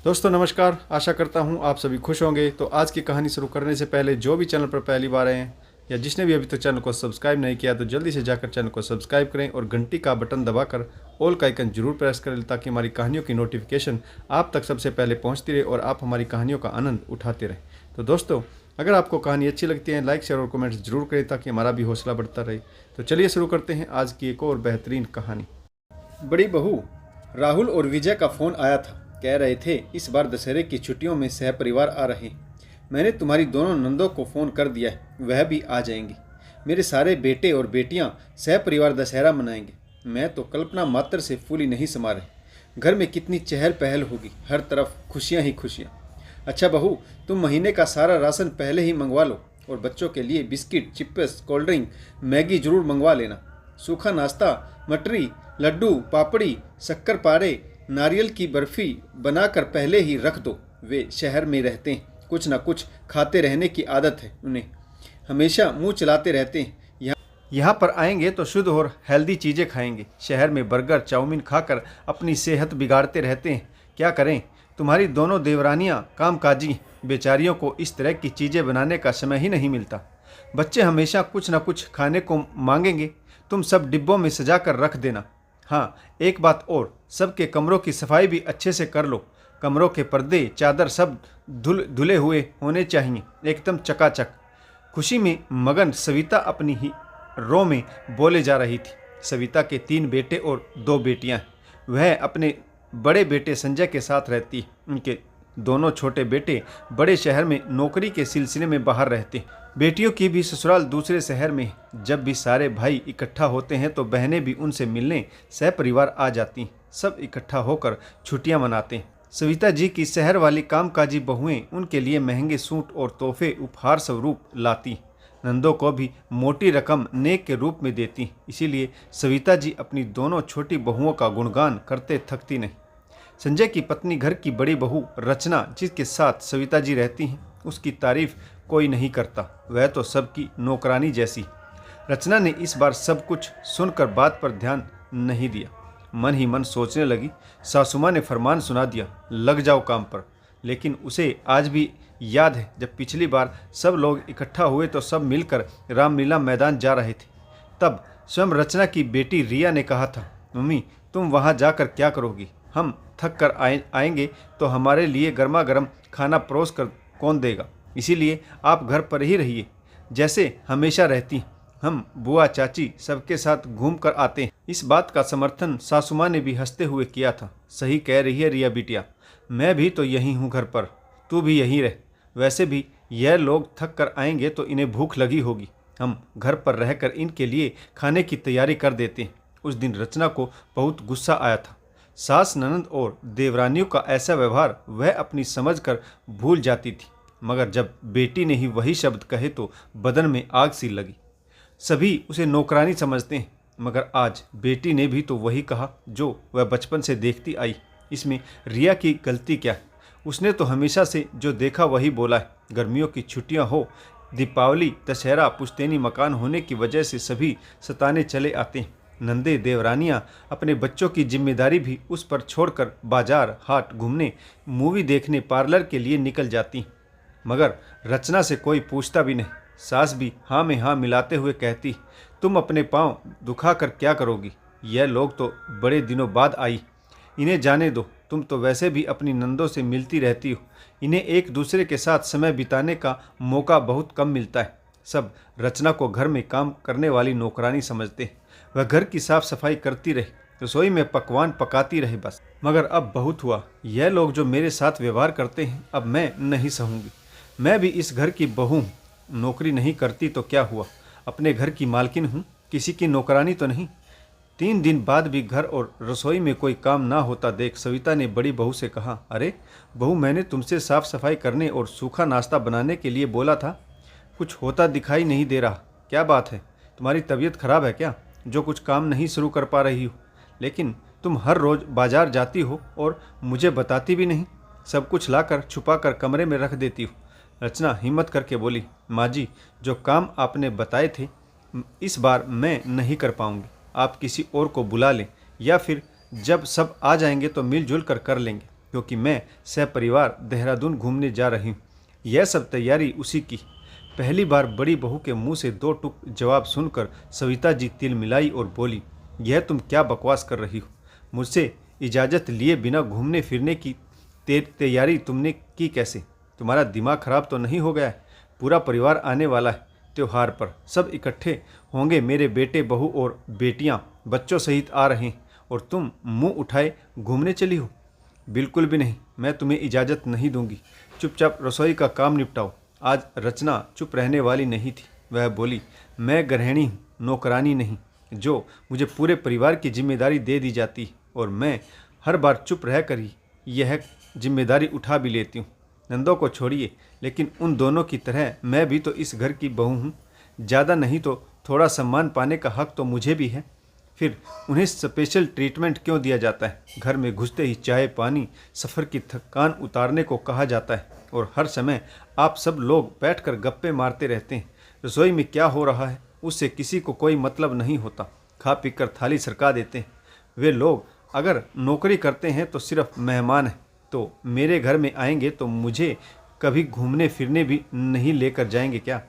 दोस्तों नमस्कार। आशा करता हूँ आप सभी खुश होंगे। तो आज की कहानी शुरू करने से पहले जो भी चैनल पर पहली बार आए हैं या जिसने भी अभी तक चैनल को सब्सक्राइब नहीं किया तो जल्दी से जाकर चैनल को सब्सक्राइब करें और घंटी का बटन दबाकर ऑल का आइकन जरूर प्रेस करें ताकि हमारी कहानियों की नोटिफिकेशन आप तक सबसे पहले पहुँचती रहे और आप हमारी कहानियों का आनंद उठाते रहें। तो दोस्तों अगर आपको कहानी अच्छी लगती है लाइक शेयर और कमेंट्स जरूर करें ताकि हमारा भी हौसला बढ़ता रहे। तो चलिए शुरू करते हैं आज की एक और बेहतरीन कहानी। बड़ी बहू राहुल और विजय का फ़ोन आया था। कह रहे थे इस बार दशहरे की छुट्टियों में सहपरिवार आ रहे। मैंने तुम्हारी दोनों नंदों को फ़ोन कर दिया है, वह भी आ जाएंगी। मेरे सारे बेटे और बेटियां सहपरिवार दशहरा मनाएंगे। मैं तो कल्पना मात्र से फूली नहीं समा रही। घर में कितनी चहल पहल होगी, हर तरफ खुशियां ही खुशियां। अच्छा बहू, तुम महीने का सारा राशन पहले ही मंगवा लो और बच्चों के लिए biscuit, chips, cold drink, Maggi जरूर मंगवा लेना। सूखा नाश्ता, मटरी, लड्डू, पापड़ी, शक्कर पारे, नारियल की बर्फ़ी बनाकर पहले ही रख दो। वे शहर में रहते हैं, कुछ ना कुछ खाते रहने की आदत है उन्हें, हमेशा मुंह चलाते रहते हैं। यहाँ पर आएंगे तो शुद्ध और हेल्दी चीज़ें खाएंगे। शहर में बर्गर चाउमीन खाकर अपनी सेहत बिगाड़ते रहते हैं। क्या करें, तुम्हारी दोनों देवरानियाँ कामकाजी, बेचारियों को इस तरह की चीज़ें बनाने का समय ही नहीं मिलता। बच्चे हमेशा कुछ ना कुछ खाने को मांगेंगे। तुम सब डिब्बों में सजा कर रख देना। हाँ, एक बात और, सबके कमरों की सफाई भी अच्छे से कर लो। कमरों के पर्दे, चादर सब धुले हुए होने चाहिए, एकदम चकाचक। खुशी में मगन सविता अपनी ही रो में बोले जा रही थी। सविता के 3 बेटे और 2 बेटियां। वह अपने बड़े बेटे संजय के साथ रहती। उनके दोनों छोटे बेटे बड़े शहर में नौकरी के सिलसिले में बाहर रहते। बेटियों की भी ससुराल दूसरे शहर में। जब भी सारे भाई इकट्ठा होते हैं तो बहनें भी उनसे मिलने सहपरिवार आ जाती। सब इकट्ठा होकर छुट्टियां मनाते हैं। सविता जी की शहर वाली कामकाजी बहुएं उनके लिए महंगे सूट और तोहफे उपहार स्वरूप लाती। नंदों को भी मोटी रकम नेक के रूप में देती। इसीलिए सविता जी अपनी दोनों छोटी बहुओं का गुणगान करते थकती नहीं। संजय की पत्नी, घर की बड़ी बहू रचना, जिसके साथ सविता जी रहती हैं, उसकी तारीफ कोई नहीं करता। वह तो सबकी नौकरानी जैसी। रचना ने इस बार सब कुछ सुनकर बात पर ध्यान नहीं दिया। मन ही मन सोचने लगी, सासुमां ने फरमान सुना दिया, लग जाओ काम पर। लेकिन उसे आज भी याद है जब पिछली बार सब लोग इकट्ठा हुए तो सब मिलकर रामलीला मैदान जा रहे थे। तब स्वयं रचना की बेटी रिया ने कहा था, मम्मी तुम वहाँ जाकर क्या करोगी? हम थक कर आएंगे तो हमारे लिए गर्मा गर्म खाना परोस कर कौन देगा? इसीलिए आप घर पर ही रहिए जैसे हमेशा रहती। हम बुआ चाची सबके साथ घूम कर आते हैं। इस बात का समर्थन सासुमां ने भी हंसते हुए किया था। सही कह रही है रिया बिटिया, मैं भी तो यहीं हूँ घर पर, तू भी यहीं रह। वैसे भी यह लोग थक कर आएंगे तो इन्हें भूख लगी होगी। हम घर पर रहकर इनके लिए खाने की तैयारी कर देते हैं। उस दिन रचना को बहुत गुस्सा आया था। सास, ननद और देवरानियों का ऐसा व्यवहार वह अपनी समझ कर भूल जाती थी, मगर जब बेटी ने ही वही शब्द कहे तो बदन में आग सी लगी। सभी उसे नौकरानी समझते हैं, मगर आज बेटी ने भी तो वही कहा जो वह बचपन से देखती आई। इसमें रिया की गलती क्या है? उसने तो हमेशा से जो देखा वही बोला है। गर्मियों की छुट्टियां हो, दीपावली, दशहरा, पुश्तैनी मकान होने की वजह से सभी सताने चले आते हैं। नंदे देवरानियां अपने बच्चों की जिम्मेदारी भी उस पर छोड़कर बाजार, हाट घूमने, मूवी देखने, पार्लर के लिए निकल जाती। मगर रचना से कोई पूछता भी नहीं। सास भी हाँ में हाँ मिलाते हुए कहती, तुम अपने पाँव दुखा कर क्या करोगी? यह लोग तो बड़े दिनों बाद आई, इन्हें जाने दो। तुम तो वैसे भी अपनी नंदों से मिलती रहती हो, इन्हें एक दूसरे के साथ समय बिताने का मौका बहुत कम मिलता है। सब रचना को घर में काम करने वाली नौकरानी समझते हैं। वह घर की साफ सफाई करती रहे, रसोई में पकवान पकाती रहे बस। मगर अब बहुत हुआ, यह लोग जो मेरे साथ व्यवहार करते हैं अब मैं नहीं सहूँगी। मैं भी इस घर की बहू हूँ, नौकरी नहीं करती तो क्या हुआ, अपने घर की मालकिन हूँ, किसी की नौकरानी तो नहीं। 3 दिन बाद भी घर और रसोई में कोई काम ना होता देख सविता ने बड़ी बहू से कहा, अरे बहू, मैंने तुमसे साफ सफाई करने और सूखा नाश्ता बनाने के लिए बोला था, कुछ होता दिखाई नहीं दे रहा। क्या बात है, तुम्हारी तबीयत खराब है क्या जो कुछ काम नहीं शुरू कर पा रही हो? लेकिन तुम हर रोज़ बाजार जाती हो और मुझे बताती भी नहीं, सब कुछ लाकर छुपा कर कमरे में रख देती हो। रचना हिम्मत करके बोली, माँ जी, जो काम आपने बताए थे इस बार मैं नहीं कर पाऊंगी। आप किसी और को बुला लें या फिर जब सब आ जाएंगे तो मिलजुल कर लेंगे। क्योंकि मैं सपरिवार देहरादून घूमने जा रही हूँ। यह सब तैयारी उसी की। पहली बार बड़ी बहू के मुंह से दो टूक जवाब सुनकर सविता जी तिल मिलाई और बोली, यह तुम क्या बकवास कर रही हो? मुझसे इजाज़त लिए बिना घूमने फिरने की तैयारी तुमने की कैसे? तुम्हारा दिमाग खराब तो नहीं हो गया है? पूरा परिवार आने वाला है त्योहार पर, सब इकट्ठे होंगे, मेरे बेटे बहू और बेटियां बच्चों सहित आ रहे हैं और तुम मुंह उठाए घूमने चली हो? बिल्कुल भी नहीं, मैं तुम्हें इजाज़त नहीं दूंगी। चुपचाप रसोई का काम निपटाओ। आज रचना चुप रहने वाली नहीं थी। वह बोली, मैं गृहिणी हूँ, नौकरानी नहीं, जो मुझे पूरे परिवार की जिम्मेदारी दे दी जाती है और मैं हर बार चुप रह कर ही यह जिम्मेदारी उठा भी लेती हूँ। नंदों को छोड़िए, लेकिन उन दोनों की तरह मैं भी तो इस घर की बहू हूँ। ज़्यादा नहीं तो थोड़ा सम्मान पाने का हक तो मुझे भी है। फिर उन्हें स्पेशल ट्रीटमेंट क्यों दिया जाता है? घर में घुसते ही चाय पानी, सफ़र की थकान उतारने को कहा जाता है और हर समय आप सब लोग बैठकर गप्पे मारते रहते हैं। रसोई में क्या हो रहा है उससे किसी को कोई मतलब नहीं होता। खा पीकर थाली सरका देते हैं। वे लोग अगर नौकरी करते हैं तो सिर्फ मेहमान हैं, तो मेरे घर में आएंगे तो मुझे कभी घूमने फिरने भी नहीं लेकर जाएंगे क्या?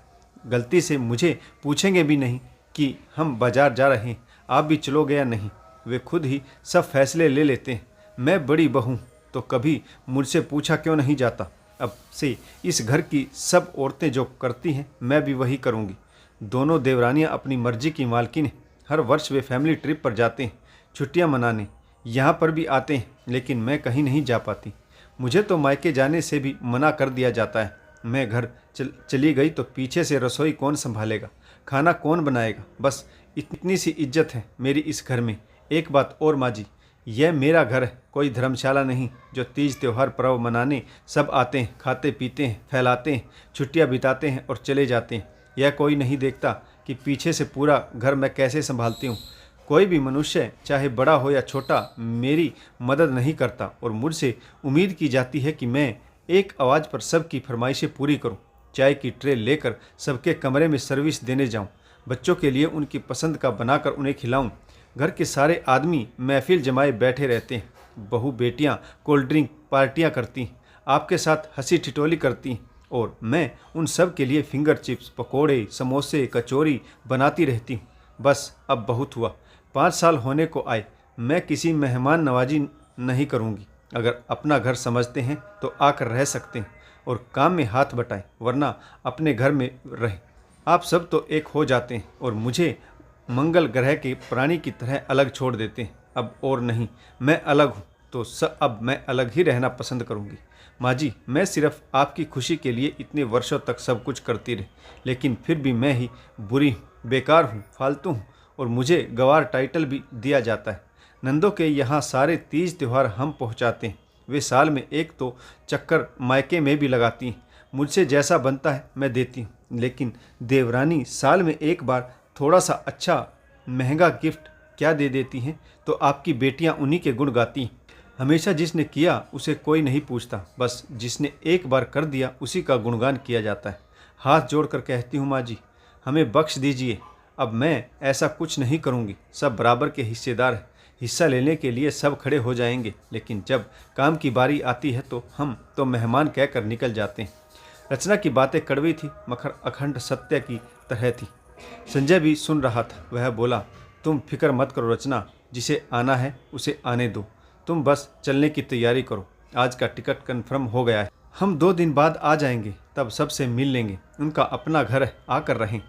गलती से मुझे पूछेंगे भी नहीं कि हम बाजार जा रहे हैं, आप भी चलोगे या नहीं? वे खुद ही सब फैसले ले लेते हैं। मैं बड़ी बहू तो कभी मुझसे पूछा क्यों नहीं जाता? अब से इस घर की सब औरतें जो करती हैं मैं भी वही करूँगी। दोनों देवरानियाँ अपनी मर्जी की मालकिन हैं। हर वर्ष वे फैमिली ट्रिप पर जाते हैं, छुट्टियाँ मनाने यहाँ पर भी आते हैं, लेकिन मैं कहीं नहीं जा पाती। मुझे तो मायके जाने से भी मना कर दिया जाता है। मैं घर चली गई तो पीछे से रसोई कौन संभालेगा, खाना कौन बनाएगा? बस इतनी सी इज्जत है मेरी इस घर में। एक बात और माँ जी, यह मेरा घर है, कोई धर्मशाला नहीं जो तीज त्यौहार पर्व मनाने सब आते हैं, खाते पीते हैं, फैलाते हैं, छुट्टियाँ बिताते हैं और चले जाते हैं। यह कोई नहीं देखता कि पीछे से पूरा घर मैं कैसे संभालती हूँ। कोई भी मनुष्य चाहे बड़ा हो या छोटा मेरी मदद नहीं करता और मुझसे उम्मीद की जाती है कि मैं एक आवाज़ पर सबकी फरमाइशें पूरी करूं। चाय की ट्रे लेकर सबके कमरे में सर्विस देने जाऊं, बच्चों के लिए उनकी पसंद का बनाकर उन्हें खिलाऊं। घर के सारे आदमी महफिल जमाए बैठे रहते हैं। बहू बेटियां कोल्ड ड्रिंक पार्टियां करती हैं, आपके साथ हंसी ठिठोली करती हैं और मैं उन सब के लिए फिंगर चिप्स, पकोड़े, समोसे, कचौरी बनाती रहती हूँ। बस अब बहुत हुआ। 5 साल होने को आए, मैं किसी मेहमान नवाजी नहीं करूँगी। अगर अपना घर समझते हैं तो आकर रह सकते हैं और काम में हाथ बटाएं, वरना अपने घर में रहें। आप सब तो एक हो जाते हैं और मुझे मंगल ग्रह के प्राणी की तरह अलग छोड़ देते हैं। अब और नहीं, मैं अलग हूँ तो अब मैं अलग ही रहना पसंद करूँगी। माँ जी, मैं सिर्फ आपकी खुशी के लिए इतने वर्षों तक सब कुछ करती रही, लेकिन फिर भी मैं ही बुरी हूँ, बेकार हूँ, फालतू हूँ और मुझे गवार टाइटल भी दिया जाता है। नंदों के यहाँ सारे तीज त्यौहार हम पहुँचाते हैं। वे साल में एक तो चक्कर मायके में भी लगाती हैं। मुझसे जैसा बनता है मैं देती हूँ, लेकिन देवरानी साल में एक बार थोड़ा सा अच्छा महंगा गिफ्ट क्या दे देती हैं तो आपकी बेटियाँ उन्हीं के गुण गाती हैं। हमेशा जिसने किया उसे कोई नहीं पूछता, बस जिसने एक बार कर दिया उसी का गुणगान किया जाता है। हाथ जोड़कर कहती हूँ, माँ जी हमें बख्श दीजिए, अब मैं ऐसा कुछ नहीं करूँगी। सब बराबर के हिस्सेदार हैं, हिस्सा लेने के लिए सब खड़े हो जाएंगे, लेकिन जब काम की बारी आती है तो हम तो मेहमान कहकर निकल जाते हैं। रचना की बातें कड़वी थी मगर अखंड सत्य की तरह थी। संजय भी सुन रहा था। वह बोला, तुम फिक्र मत करो रचना, जिसे आना है उसे आने दो, तुम बस चलने की तैयारी करो। आज का टिकट कन्फर्म हो गया है, हम 2 दिन बाद आ जाएंगे, तब सबसे मिल लेंगे। उनका अपना घर है, आकर रहें,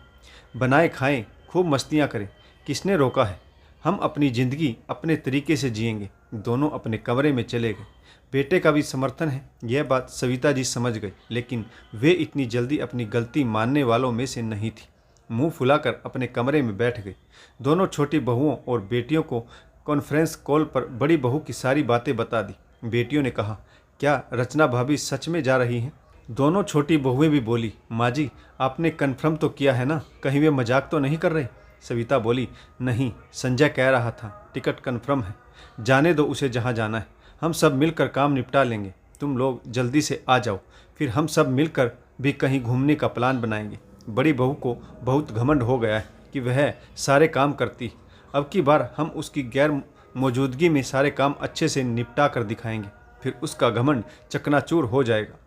बनाए खाएं, खूब मस्तियाँ करें, किसने रोका है? हम अपनी ज़िंदगी अपने तरीके से जिएंगे। दोनों अपने कमरे में चले गए। बेटे का भी समर्थन है, यह बात सविता जी समझ गई, लेकिन वे इतनी जल्दी अपनी गलती मानने वालों में से नहीं थी। मुंह फुलाकर अपने कमरे में बैठ गए। दोनों छोटी बहुओं और बेटियों को कॉन्फ्रेंस कॉल पर बड़ी बहू की सारी बातें बता दी। बेटियों ने कहा, क्या रचना भाभी सच में जा रही हैं? दोनों छोटी बहुएं भी बोली, माँ जी आपने कन्फर्म तो किया है ना, कहीं वे मजाक तो नहीं कर रहे? सविता बोली, नहीं, संजय कह रहा था टिकट कन्फर्म है, जाने दो उसे जहाँ जाना है, हम सब मिलकर काम निपटा लेंगे। तुम लोग जल्दी से आ जाओ, फिर हम सब मिलकर भी कहीं घूमने का प्लान बनाएंगे। बड़ी बहू को बहुत घमंड हो गया है कि वह सारे काम करती। अब की बार हम उसकी गैर मौजूदगी में सारे काम अच्छे से निपटा कर दिखाएंगे, फिर उसका घमंड चकनाचूर हो जाएगा।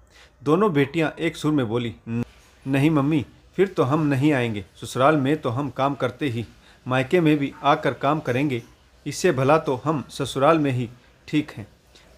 दोनों बेटियां एक सुर में बोली, नहीं मम्मी, फिर तो हम नहीं आएंगे। ससुराल में तो हम काम करते ही, मायके में भी आकर काम करेंगे। इससे भला तो हम ससुराल में ही ठीक हैं।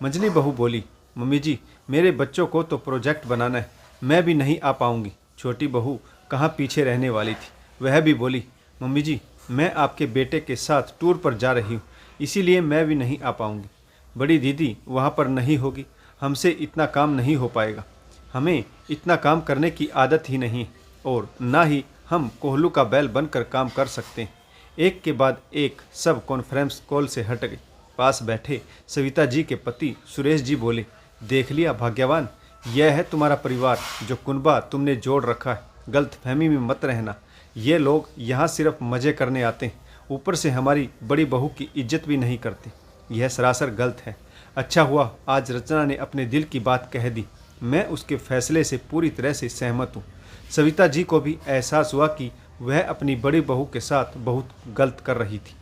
मंझली बहू बोली, मम्मी जी, मेरे बच्चों को तो प्रोजेक्ट बनाना है, मैं भी नहीं आ पाऊंगी। छोटी बहू कहाँ पीछे रहने वाली थी, वह भी बोली, मम्मी जी, मैं आपके बेटे के साथ टूर पर जा रही हूँ, इसीलिए मैं भी नहीं आ पाऊंगी। बड़ी दीदी वहाँ पर नहीं होगी, हमसे इतना काम नहीं हो पाएगा। हमें इतना काम करने की आदत ही नहीं, और ना ही हम कोहलू का बैल बनकर काम कर सकते हैं। एक के बाद एक सब कॉन्फ्रेंस कॉल से हट गए। पास बैठे सविता जी के पति सुरेश जी बोले, देख लिया भाग्यवान, यह है तुम्हारा परिवार, जो कुनबा तुमने जोड़ रखा है। गलतफहमी में मत रहना, ये लोग यहाँ सिर्फ मज़े करने आते हैं, ऊपर से हमारी बड़ी बहू की इज्जत भी नहीं करते। यह सरासर गलत है। अच्छा हुआ आज रचना ने अपने दिल की बात कह दी, मैं उसके फैसले से पूरी तरह से सहमत हूँ। सविता जी को भी एहसास हुआ कि वह अपनी बड़ी बहू के साथ बहुत गलत कर रही थी।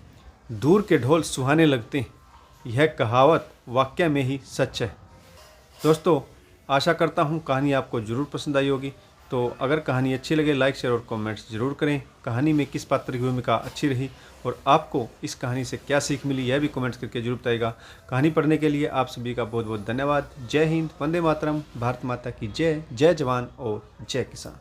दूर के ढोल सुहाने लगते हैं, यह कहावत वाकई में ही सच है। दोस्तों, आशा करता हूँ कहानी आपको ज़रूर पसंद आई होगी। तो अगर कहानी अच्छी लगे लाइक शेयर और कमेंट्स ज़रूर करें। कहानी में किस पात्र की भूमिका अच्छी रही और आपको इस कहानी से क्या सीख मिली, यह भी कमेंट्स करके जरूर बताइएगा। कहानी पढ़ने के लिए आप सभी का बहुत बहुत धन्यवाद। जय हिंद, वंदे मातरम, भारत माता की जय। जय जवान और जय किसान।